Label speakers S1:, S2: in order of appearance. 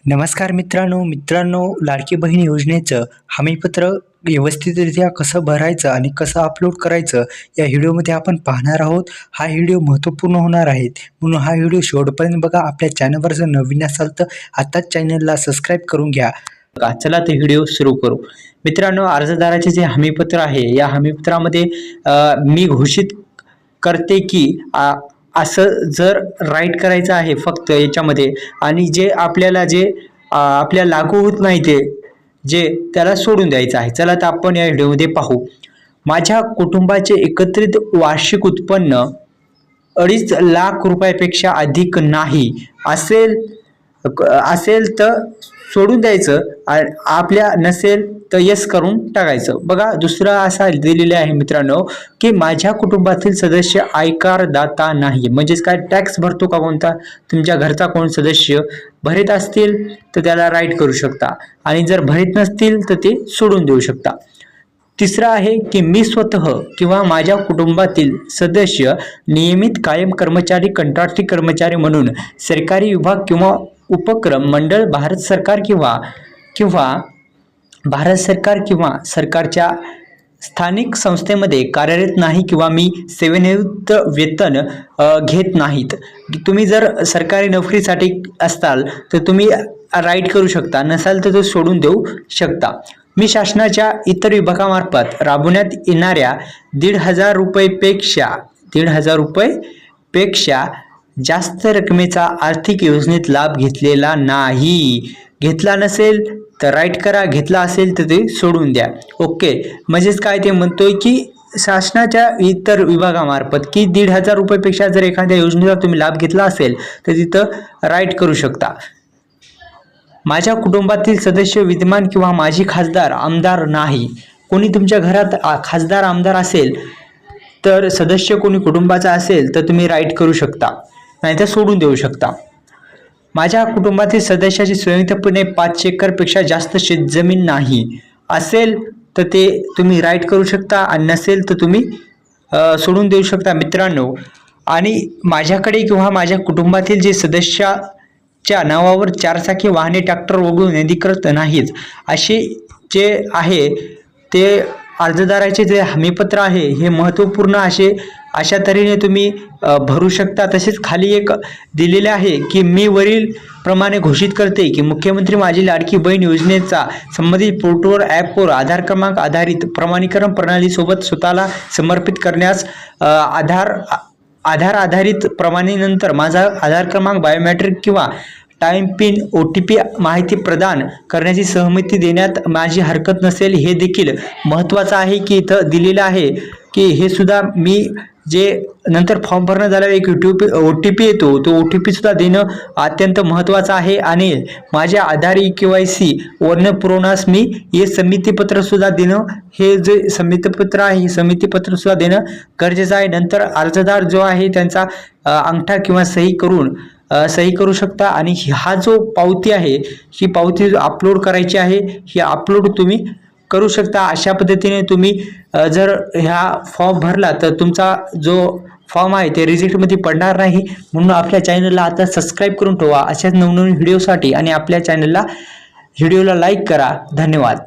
S1: नमस्कार मित्रांनो, लाडकी बहीण योजनेचं हमीपत्र व्यवस्थितरित्या कसं भरायचं आणि कसं अपलोड करायचं या व्हिडिओमध्ये आपण पाहणार आहोत। हा व्हिडिओ महत्त्वपूर्ण होणार आहे, म्हणून हा व्हिडिओ शेवटपर्यंत बघा। आपल्या चॅनलवर जर नवीन असाल तर आताच चॅनलला सबस्क्राईब करून घ्या।
S2: चला तर व्हिडिओ सुरू करू। मित्रांनो, अर्जदाराचे जे हमीपत्र आहे या हमीपत्रामध्ये मी घोषित करते की असं जर राईट करायचं आहे फक्त याच्यामध्ये, आणि जे आपल्याला लागू होत नाही ते जे त्याला सोडून द्यायचं आहे। चला तर आपण या व्हिडिओमध्ये पाहू। माझ्या कुटुंबाचे एकत्रित वार्षिक उत्पन्न 2.5 लाख रुपयापेक्षा अधिक नाही असेल तर सोडून द्यायचं, आपल्या नसेल तर यस करून टाकायचं। बघा, दुसरा असा दिलेला आहे मित्रांनो की माझ्या कुटुंबातील सदस्य आयकरदाता नाही, म्हणजेच काय टॅक्स भरतो का कोणता, तुमच्या घरचा कोण सदस्य भरीत असतील तर त्याला राईट करू शकता, आणि जर भरीत नसतील तर ते सोडून देऊ शकता। तिसरा आहे की मी स्वतः किंवा माझ्या कुटुंबातील सदस्य नियमित कायम कर्मचारी, कंत्राटी कर्मचारी म्हणून सरकारी विभाग किंवा उपक्रम मंडळ, भारत सरकार किंवा सरकारच्या स्थानिक संस्थेमध्ये कार्यरत नाही, किंवा मी सेवानिवृत्त वेतन घेत नाहीत। तुम्ही जर सरकारी नोकरीसाठी असताल तर तुम्ही राईट करू शकता, नसाल तर तो सोडून देऊ शकता। मी शासनाच्या इतर विभागामार्फत राबवण्यात येणाऱ्या 1,500 रुपयेपेक्षा जास्त रकमेचा आर्थिक योजनेत लाभ घेतलेला नाही। घेतला नसेल तर राईट करा, घेतला असेल तर ते सोडून द्या। ओके, म्हणजेच काय ते म्हणतोय की शासनाच्या इतर विभागामार्फत की 1,500 रुपयेपेक्षा जर एखाद्या योजनेचा तुम्ही लाभ घेतला असेल तर तिथं राईट करू शकता। माझ्या कुटुंबातील सदस्य विद्यमान किंवा माजी खासदार, आमदार नाही। कोणी तुमच्या घरात खासदार, आमदार असेल तर सदस्य कोणी कुटुंबाचा असेल तर तुम्ही राईट करू शकता, नाहीतर सोडून देऊ शकता। माझ्या कुटुंबातील सदस्याची संयुक्तपणे 5 एकरपेक्षा जास्त शेतजमीन नाही असेल तर ते तुम्ही राईट करू शकता, आणि नसेल तर तुम्ही सोडून देऊ शकता मित्रांनो। आणि माझ्याकडे किंवा माझ्या कुटुंबातील जे सदस्याच्या नावावर 4 चाकी वाहने, ट्रॅक्टर वगळून अधिकृत नाहीत असे जे आहे ते अर्जदाराचे जे हमीपत्र आहे हे महत्त्वपूर्ण अशा तऱ्हेने तुम्ही भरू शकता। तसेच खाली एक दिलेले आहे की मी वरील प्रमाणे घोषित करते की मुख्यमंत्री माझी लाडकी बहीण योजनेचा संबंधित पोर्टलवर, ॲपवर आधार क्रमांक आधारित प्रमाणीकरण प्रणालीसोबत स्वतःला समर्पित करण्यास, आधार आधारित प्रमाणीनंतर माझा आधार क्रमांक, बायोमेट्रिक किंवा टाइम पिन, OTP माहिती प्रदान करण्याची सहमती देण्यात माझी हरकत नसेल। हे देखील महत्त्वाचं आहे की इथं दिलेलं आहे की हे सुद्धा मी जे नंतर फॉर्म भरणं झाल्यावर एक OTP येतो, तो OTP सुद्धा देणं अत्यंत महत्त्वाचं आहे। आणि माझ्या आधार KYC वर्ण पुरवण्यास मी हे समितीपत्र सुद्धा देणं, हे जे समितीपत्र आहे हे समितीपत्र सुद्धा देणं गरजेचं आहे। नंतर अर्जदार जो आहे त्यांचा अंगठा किंवा सही करू शकता, आणि हा जो पावती आहे ही पावती अपलोड करायची आहे, ही अपलोड तुम्ही करू शकता। अशा पद्धतीने तुम्ही जर ह्या फॉर्म भरला तर तुमचा जो फॉर्म आहे ते रिजेक्टमध्ये पडणार नाही। म्हणून आपल्या चॅनलला आता सबस्क्राईब करून ठेवा अशाच नवनवीन व्हिडिओसाठी, आणि आपल्या चॅनलला व्हिडिओला लाईक करा। धन्यवाद।